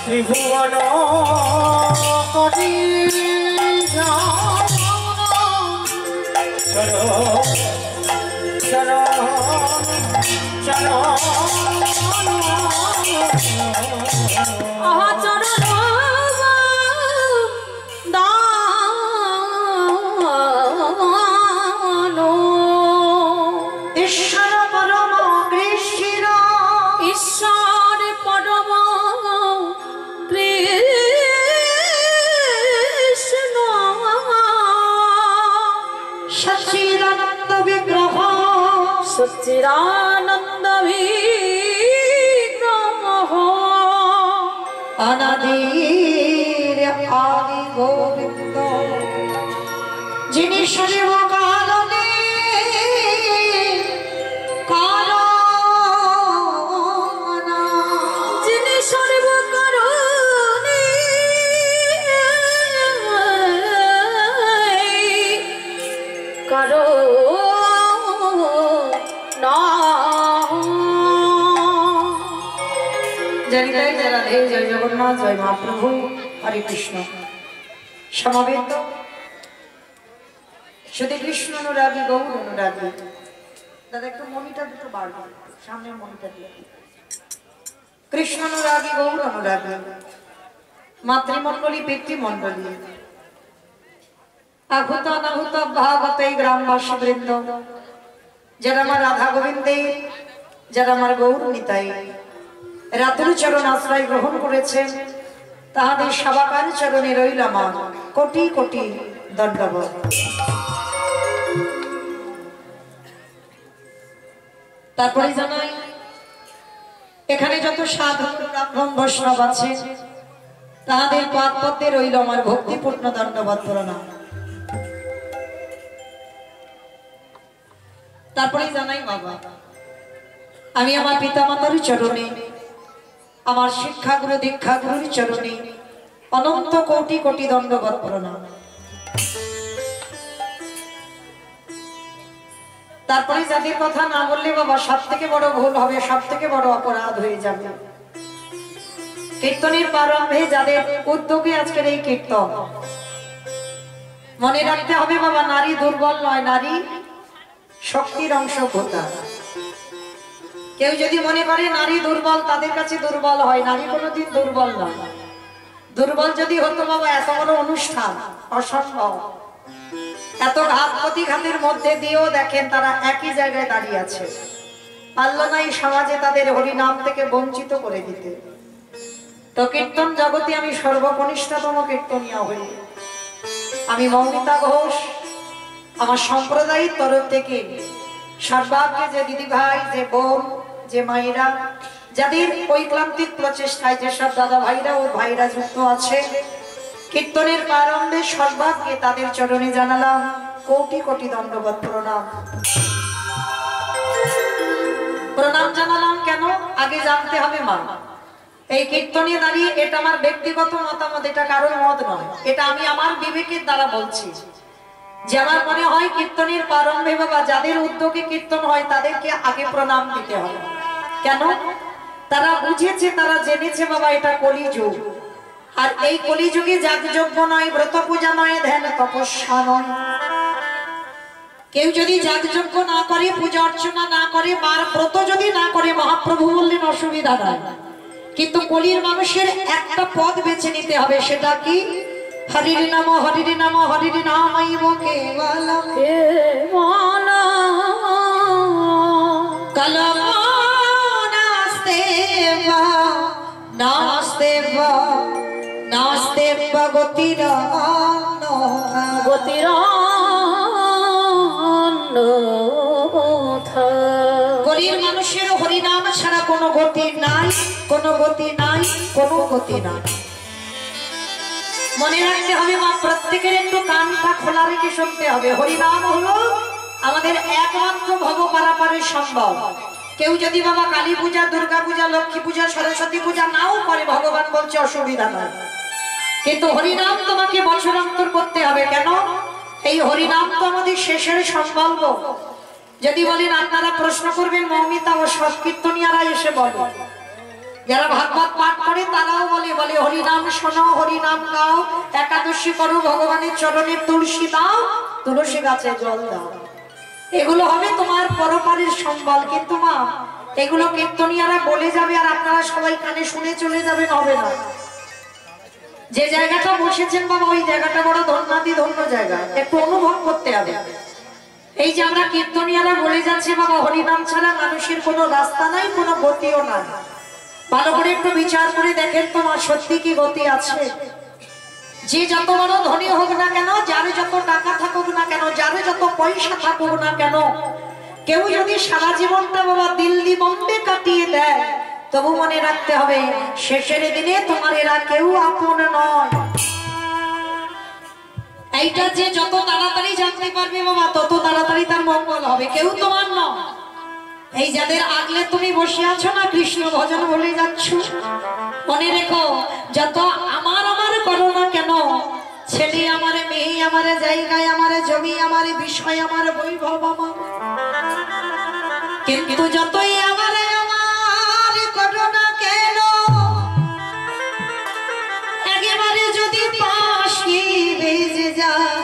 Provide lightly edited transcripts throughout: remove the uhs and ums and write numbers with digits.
ত্রিভুবন করি চলো চলো চলো আহা চরণ দানো ঈশ্বর পরম কৃষ্ণ ঈশ্বর পরম কৃষ্ণ সচ্চিদানন্দ বিগ্রহ সচ্চিদানন্দ বিগ্রহ অনাদির আদি গোবিন্দ যিনি সর্বকারণে কারণা যিনি সর্বকারণে जय जय जय राधे जय जगन्नाथ जय महाप्रभु हरे कृष्ण समवेत शुद्ध कृष्ण अनुरागी गौर अनुरागी दादा एक मनिटर दुটো বার করো সামনের মনিটর দিয়ে कृष्ण अनुरागी गौर अनुरागी मातृमंडली पितृमंडली आहुत अनाहुत भागवत ग्रामवासी वृंद যারা আমার রাধা গোবিন্দে যারা আমার গৌর নিতাই রাতুল চরণ আশ্রয় গ্রহণ করেছেন তাহাদের সবাকার চরণে রইল আমার কোটি কোটি দণ্ডবত। তারপরে জানাই এখানে যত সাধু ব্রাহ্মণ বৈষ্ণব আছে তাহাদের পাদ পদ্মে রইল আমার ভক্তিপূর্ণ দণ্ডবত প্রণাম। তারপরে জানাই বাবা আমি আমার পিতামাতার চরণে আমার শিক্ষাগুরু দীক্ষাগুরুর চরণে অনন্ত কোটি কোটি দণ্ডবত প্রণাম। তারপরে যাদের কথা না বললে বাবা সব থেকে বড় ভুল হবে, সব থেকে বড় অপরাধ হয়ে যাবে। কীর্তনের প্রারম্ভে যাদের উদ্যোগে আজকের এই কীর্তন, মনে রাখতে হবে বাবা নারী দুর্বল নয়, নারী শক্তির অংশ ভোতা। কেউ যদি মনে করে নারী দুর্বল, তাদের কাছে দুর্বল হয়, নারী কোনোদিন দুর্বল নয়। দুর্বল যদি হতো বাবা এত বড় অনুষ্ঠান অসম্ভব। এত ঘাত প্রতিঘাতের মধ্যে দিয়েও দেখেন তারা একই জায়গায় দাঁড়িয়ে আছে। পারল না এই সমাজে তাদের হরিনাম থেকে বঞ্চিত করে দিতে। তো কীর্তন জগতে আমি সর্বকনিষ্ঠতম কীর্তনিয়া হই। আমি মৌমিতা ঘোষ, আমার সম্প্রদায়ের তরফ থেকে সর্বাগ্রে যে দিদি ভাই, যে বোন, যে মায়েরা যাদের ঐক্লান্তিক প্রচেষ্টায় যেসব দাদা ভাইরা ও ভাইরা যুক্ত আছে, কীর্তনের প্রারম্ভে সর্বাগ্রে তাদের চরণে জানালাম কোটি কোটি দণ্ডবত প্রণাম। প্রণাম জানালাম কেন আগে জানতে হবে মা। এই কীর্তনে দাঁড়িয়ে এটা আমার ব্যক্তিগত মতামত, এটা কারোর মত নয়, এটা আমি আমার বিবেকের দ্বারা বলছি। যে আমার মনে হয় কীর্তনের প্রারম্ভে বাবা যাদের উদ্যোগে কীর্তন হয় তাদেরকে আগে প্রণাম দিতে হবে। কেন? তারা বুঝেছে, তারা জেনেছে বাবা এটা কলিযুগ। আর এই কলিযুগে যাগযজ্ঞ নয়, ব্রত পূজা নয়, ধ্যান তপস্যা নয়। কেউ যদি যাগযজ্ঞ না করে, পূজা অর্চনা না করে, বার ব্রত যদি না করে, মহাপ্রভু বললেন অসুবিধা নাই, কিন্তু কলির মানুষের একটা পদ বেছে নিতে হবে। সেটা কি? হরির নাম হরির নাম হরির নামাইব কেবলম কলম নাস্তেবা নাস্তেবা নাস্তেবা গতিরান্ন গতিরান্ন কলির মানুষের হরিনাম ছাড়া কোনো গতি নাই, কোনো গতি নাই, কোনো গতি নাই। মনে রাখতে হবে মা, প্রত্যেকের একটু কানটা খোলা রেখে শুনতে হবে। হরিনাম হলো আমাদের একমাত্র ভব পারাপারের সম্ভব। কেউ যদি বাবা কালী পূজা, দুর্গা পূজা, লক্ষ্মী পূজা, সরস্বতী পূজা নাও করে, ভগবান বলছে অসুবিধা নয়, কিন্তু হরিনাম তোমাকে বছরান্তর করতে হবে। কেন? এই হরিনাম তো আমাদের শেষের সম্বল্প। যদি বলেন আপনারা প্রশ্ন করবেন মৌমিতা ও সৎকীর্তনিয়ারা এসে বলো, যারা ভাগবত পাঠ করে তারাও বলে বলে হরিনাম শোনো, হরিনাম গাও, একাদশী করো, ভগবানের চরণে তুলসী দাও, তুলসী গাছে জল দাও। এগুলো হবে তোমার পরপারের সম্বল। কিন্তু মা এগুলো কীর্তনিয়ারা বলে যাবে আর আপনারা সবাই কানে শুনে চলে যাবেন, হবে না। যে জায়গাটা বসেছেন বাবা ওই জায়গাটা বড় ধন্যাতি ধন্য জায়গা, একটু অনুভব করতে হবে। এই যে আমরা কীর্তনিয়ারা বলে যাচ্ছি বাবা হরিনাম ছাড়া মানুষের কোনো রাস্তা নাই, কোনো গতিও নাই। ভালো করে একটু বিচার করে দেখেন তোমার সত্যি কি গতি আছে? যে যত বড় ধনী হোক না কেন, যার যত টাকা থাকুক না কেন, যার যত পয়সা থাকুক না কেন, কেউ যদি সারা জীবনটা বাবা দিল্লি বম্বে কাটিয়ে দেয়, তবু মনে রাখতে হবে শেষের দিনে তোমার এরা কেউ আপন নয়। এইটা যে যত তাড়াতাড়ি জানতে পারবে বাবা তত তাড়াতাড়ি তার মঙ্গল হবে। কেউ তোমার নয়। এই যাদের আগলে তুমি বসে আছো না, কৃষ্ণ ভজন বলে যাচ্ছ, মনে রেখো যত আমার আমার করো না কেন, ছেলে আমার, মেয়ে আমার, জায়গায় আমার, জমি আমার, বিষয় আমার, বৈভব আমার, কিন্তু যতই আমার আমার করো না কেন, একেবারে যদি পাশে বেজে যায়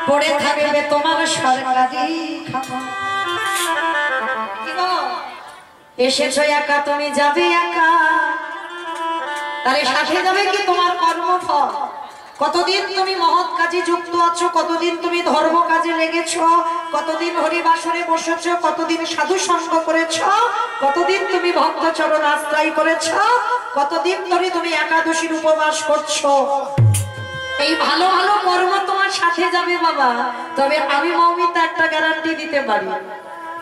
পড়ে থাকবে তোমার সরকারি খাবার। এসেছো একা, তুমি যাবে একা, তাহলে সাথে যাবে কি তোমার কর্মফল? কতদিন তুমি মহৎ কাজে যুক্ত আছো, কতদিন তুমি ধর্ম কাজে লেগেছো, কতদিন হরিবাসরে বসেছো, কতদিন সাধু সঙ্গ করেছো, কতদিন তুমি ভক্তচরণ আশ্রয় করেছো, কতদিন ধরে তুমি একাদশীর উপবাস করছো। এই ভালো ভালো কর্ম তোমার সাথে যাবে বাবা। তবে আমি মৌমিতা একটা গ্যারান্টি দিতে পারি,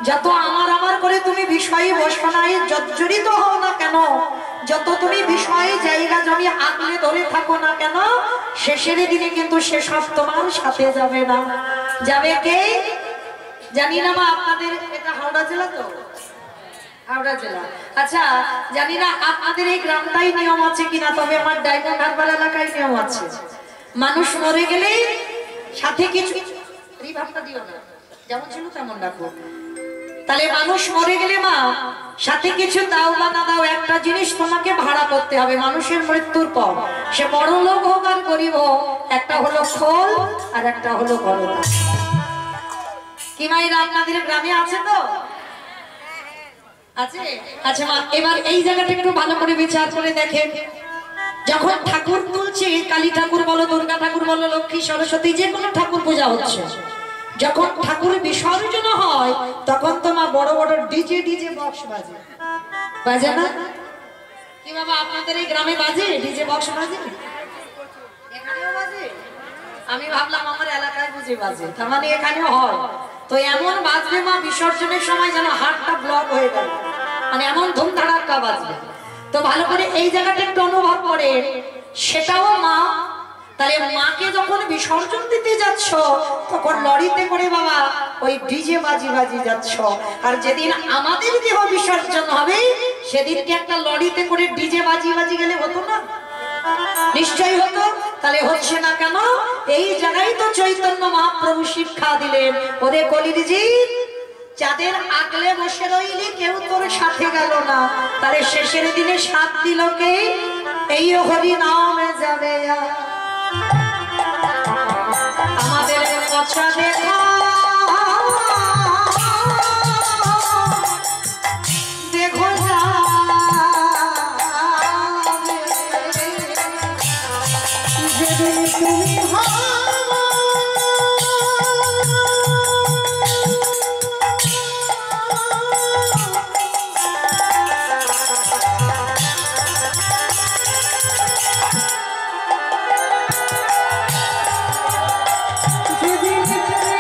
যত আমার আমার করে তুমি বিষয়ে বসনায় জর্জরিত হও না কেন, যত তুমি বিষয়ে জায়গা জমি আগলে ধরে থাকো না কেন, শেষের দিনে কিন্তু সেসব তোমার সাথে যাবে না। যাবে কে জানি না মা। আপনাদের এটা হাওড়া জেলা তো? হাওড়া জেলা। আচ্ছা জানি না আপনাদের এই গ্রামটাই নিয়ম আছে কিনা, তবে আমার ডায়মন্ড হারবার এলাকায় নিয়ম আছে, মানুষ মরে গেলে সাথে কিছু ভাবটা দিও না, যেমন ছিল তেমন রাখো। তাহলে মানুষ মরে গেলে মা সাথে কিছু দাও বা না দাও, একটা জিনিস তোমাকে ভাড়া করতে হবে মানুষের মৃত্যুর পর, সে বড় লোক হোক আর গরিব হোক, একটা হলো খোল আর একটা হলো গলদা। কি মায়েরা আপনাদের গ্রামে আছে তো? আছে? আচ্ছা মা এবার এই জায়গাটা একটু ভালো করে বিচার করে দেখেন। যখন ঠাকুর তুলছে, কালী ঠাকুর বলো, দুর্গা ঠাকুর বলো, লক্ষ্মী, সরস্বতী, যে কোনো ঠাকুর পূজা হচ্ছে, যখন ঠাকুর বিসর্জন হয় তখন তোমার বড় বড় ডিজে ডিজে বক্স বাজে, বাজে না? কি বাবা আপনাদের এই গ্রামে বাজে ডিজে বক্স? বাজে, এখানেও বাজে। আমি ভাবলাম আমার এলাকায় বুঝে বাজে, তার মানে এখানেও হয়। তো এমন বাজবে মা বিসর্জনের সময় যেন হাতটা ব্লক হয়ে গেল, মানে এমন ধুমধাড়াক্কা বাজবে। তো ভালো করে এই জায়গাটা একটু অনুভব করে, সেটাও মা। তাহলে মাকে যখন বিসর্জন দিতে যাচ্ছ তখন লরিতে করে বাবা ওই ডিজে বাজি বাজি যাচ্ছ, আর যেদিন আমাদের দেহ বিসর্জন হবে সেদিনকে একটা লরিতে করে ডিজে বাজি বাজি গেলে হতো না? নিশ্চয়ই হতো। তাহলে হচ্ছে না কেন? এই জায়গায় তো চৈতন্য মহাপ্রভু শিক্ষা দিলেন, ওরে কলির জিৎ, যাদের আগলে বসে রইলি কেউ তোর সাথে গেল না, তাহলে শেষের দিনে সাথ দিল কে? এই হরি নামে যাবে। আমাদের পছা দেখা দেখো যেদিন তুমি যেদিন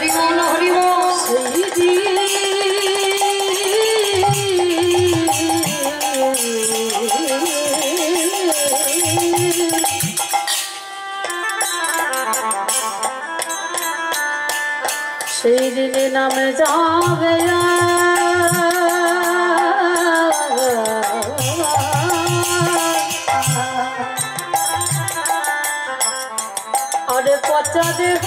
হরি বল হরি বল। সেই দিন সেই দিনে নামে যাবে আরে পচা দেহ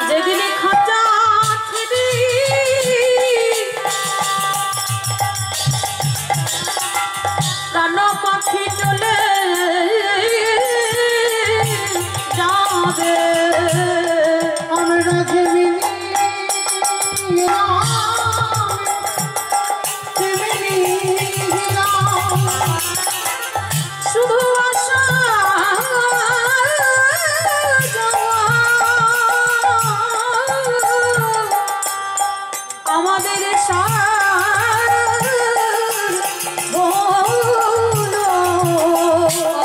যেদিনে খাঁচা ছেড়ে প্রাণ পাখি চলে যাবে আমরা শুধু আশা আমাদের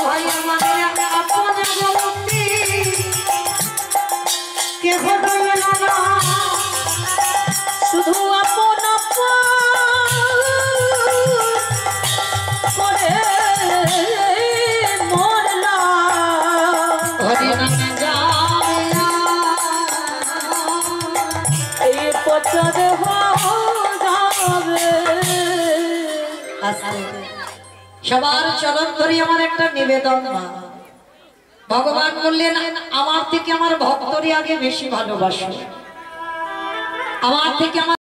ভাই আমাদের আপন জগতি কেহ রইল না, শুধু আপন করে মরলাম হরি নামে যাবে এই পচা দেহ যাবে। সবার চরণ ধরে আমার একটা নিবেদন মা। ভগবান বললেন আমার থেকে আমার ভক্তরই আগে বেশি ভালোবাসো, আমার থেকে আমার